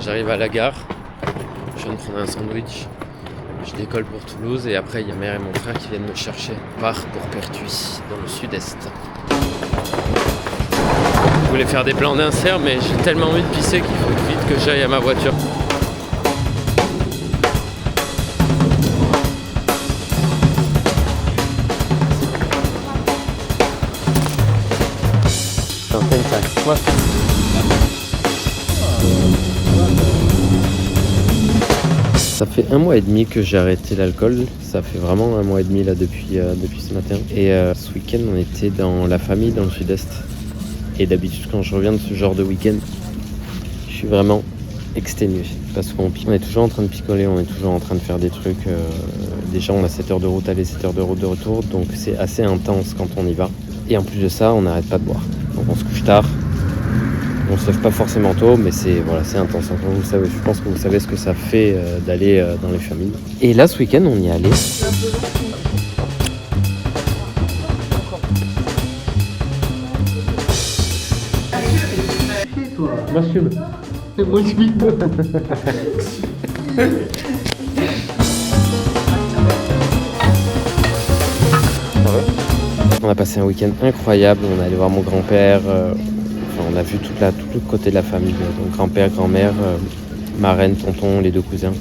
J'arrive à la gare, je viens de prendre un sandwich, je décolle pour Toulouse et après il y a mère et mon frère qui viennent me chercher. On part pour Pertuis, dans le sud-est. Je voulais faire des plans d'insert mais j'ai tellement envie de pisser qu'il faut vite que j'aille à ma voiture. Ça fait 1 mois et demi que j'ai arrêté l'alcool. Ça fait vraiment 1 mois et demi là depuis ce matin. Et ce week-end, on était dans la famille dans le sud-est. Et d'habitude, quand je reviens de ce genre de week-end, je suis vraiment exténué. Parce qu'on est toujours en train de picoler, on est toujours en train de faire des trucs. Déjà, on a 7 heures de route aller, 7 heures de route de retour. Donc c'est assez intense quand on y va. Et en plus de ça, on n'arrête pas de boire. Donc on se couche tard. On se lève pas forcément tôt, mais c'est intense. Comme vous savez, je pense que vous savez ce que ça fait d'aller dans les familles. Et là, ce week-end, on y est allé. Monsieur. On a passé un week-end incroyable. On est allé voir mon grand-père. On a vu tout le côté de la famille, donc grand-père, grand-mère, marraine, tonton, les 2 cousins.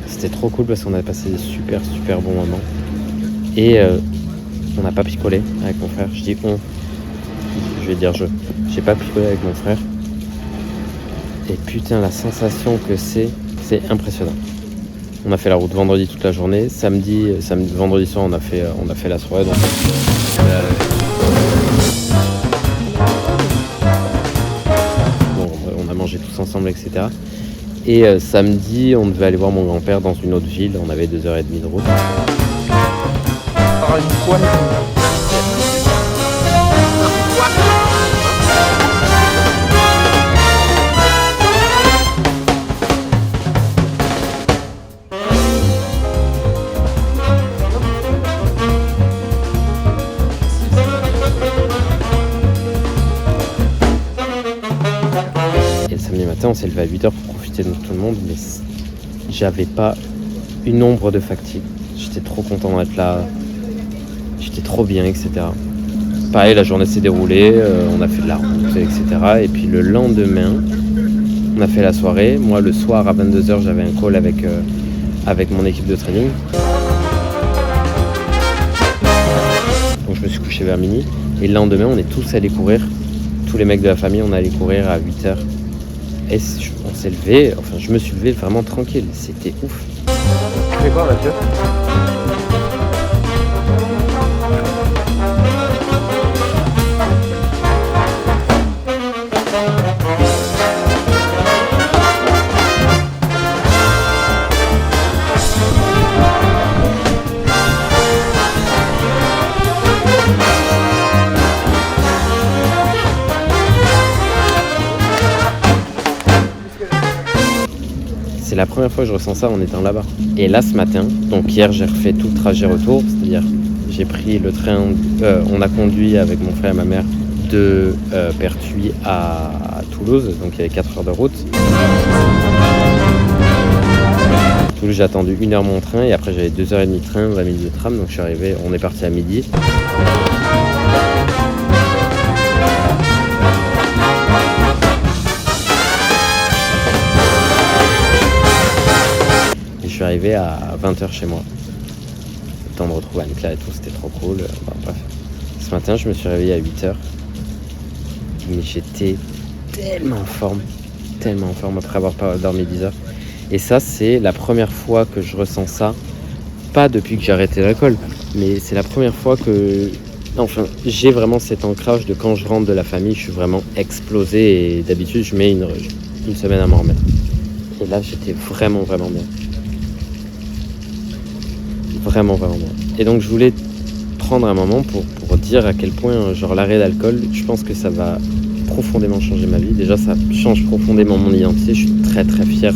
C'était trop cool parce qu'on a passé des super bons moments. Et on n'a pas picolé avec mon frère. Je dis on. Je vais dire je. J'ai pas picolé avec mon frère. Et putain, la sensation que c'est impressionnant. On a fait la route vendredi toute la journée. Vendredi soir, on a fait la soirée. Donc, on a mangé tous ensemble, etc. Et samedi, on devait aller voir mon grand-père dans une autre ville. On avait 2h30 de route. On s'est levé à 8h pour profiter de tout le monde, mais j'avais pas une ombre de fatigue. J'étais trop content d'être là, j'étais trop bien, etc. Pareil, la journée s'est déroulée, on a fait de la route, etc. Et puis le lendemain, on a fait la soirée. Moi, le soir à 22h, j'avais un call avec mon équipe de training. Donc je me suis couché vers minuit. Et le lendemain, on est tous allés courir. Tous les mecs de la famille, on est allés courir à 8h. Et on s'est levé, enfin je me suis levé vraiment tranquille, c'était ouf. Tu fais quoi Mathieu ? C'est la première fois que je ressens ça en étant là-bas. Et là, ce matin, donc hier, j'ai refait tout le trajet retour, c'est-à-dire j'ai pris le train, on a conduit avec mon frère et ma mère de Pertuis à Toulouse, donc il y avait 4 heures de route. Toulouse, j'ai attendu 1 heure mon train et après j'avais 2h30 de train, 20 minutes de tram, donc je suis arrivé, on est parti à midi. Je suis arrivé à 20h chez moi. Le temps de retrouver Anne-Claire et tout, c'était trop cool. Bref. Ce matin, je me suis réveillé à 8h. Mais j'étais tellement en forme après avoir dormi 10 heures. Et ça, c'est la première fois que je ressens ça. Pas depuis que j'ai arrêté l'alcool, mais c'est la première fois que... Enfin, j'ai vraiment cet ancrage de quand je rentre de la famille, je suis vraiment explosé. Et d'habitude, je mets une semaine à m'en remettre. Et là, j'étais vraiment bien. Vraiment bien. Et donc je voulais prendre un moment pour dire à quel point l'arrêt d'alcool, je pense que ça va profondément changer ma vie. Déjà ça change profondément mon identité. Je suis très fier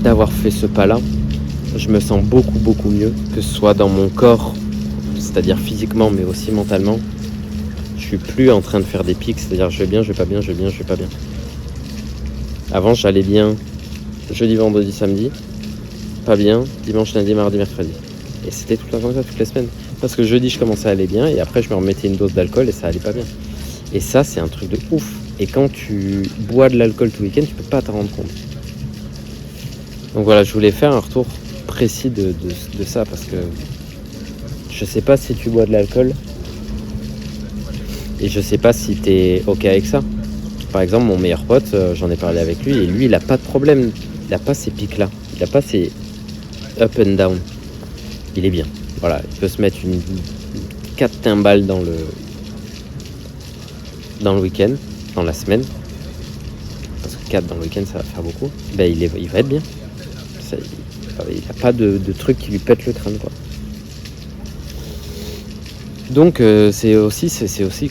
d'avoir fait ce pas-là. Je me sens beaucoup mieux, que ce soit dans mon corps, c'est-à-dire physiquement mais aussi mentalement. Je suis plus en train de faire des pics, c'est-à-dire je vais bien, je vais pas bien, je vais bien, je vais pas bien. Avant, j'allais bien jeudi, vendredi, samedi. Pas bien dimanche, lundi, mardi, mercredi. Et c'était tout le temps comme ça, toutes les semaines. Parce que jeudi, je commençais à aller bien et après, je me remettais une dose d'alcool et ça allait pas bien. Et ça, c'est un truc de ouf. Et quand tu bois de l'alcool tout week-end, tu peux pas t'en rendre compte. Donc voilà, je voulais faire un retour précis de ça parce que je sais pas si tu bois de l'alcool et je sais pas si t'es ok avec ça. Par exemple, mon meilleur pote, j'en ai parlé avec lui et lui, il a pas de problème. Il a pas ces pics-là. Il a pas ces up and down. Il est bien. Voilà, il peut se mettre une 4 timbales dans le week-end, dans la semaine. Parce que 4 dans le week-end, ça va faire beaucoup. Ben, il va être bien. Ça, il n'a pas de truc qui lui pète le crâne, quoi. Donc c'est aussi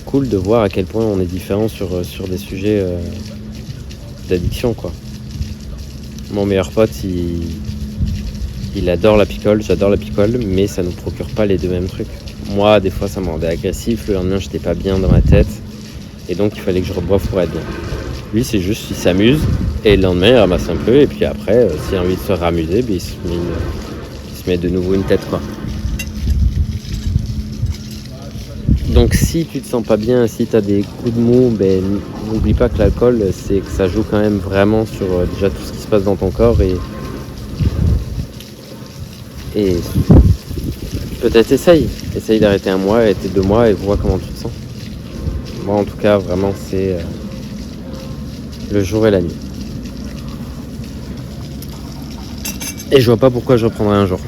cool de voir à quel point on est différent sur des sujets d'addiction, quoi. Mon meilleur pote, il adore la picole, j'adore la picole, mais ça ne nous procure pas les deux mêmes trucs. Moi, des fois, ça me rendait agressif, le lendemain, j'étais pas bien dans ma tête, et donc il fallait que je reboive pour être bien. Lui, c'est juste, il s'amuse, et le lendemain, il ramasse un peu, et puis après, s'il a envie de se ramuser, ben, il se met de nouveau une tête, quoi. Donc si tu te sens pas bien, si tu as des coups de mou, ben, n'oublie pas que l'alcool, c'est que ça joue quand même vraiment sur déjà tout ce qui se passe dans ton corps et peut-être essaye d'arrêter un mois, arrêter 2 mois et vois comment tu te sens. Moi en tout cas vraiment c'est le jour et la nuit. Et je vois pas pourquoi je reprendrai un jour.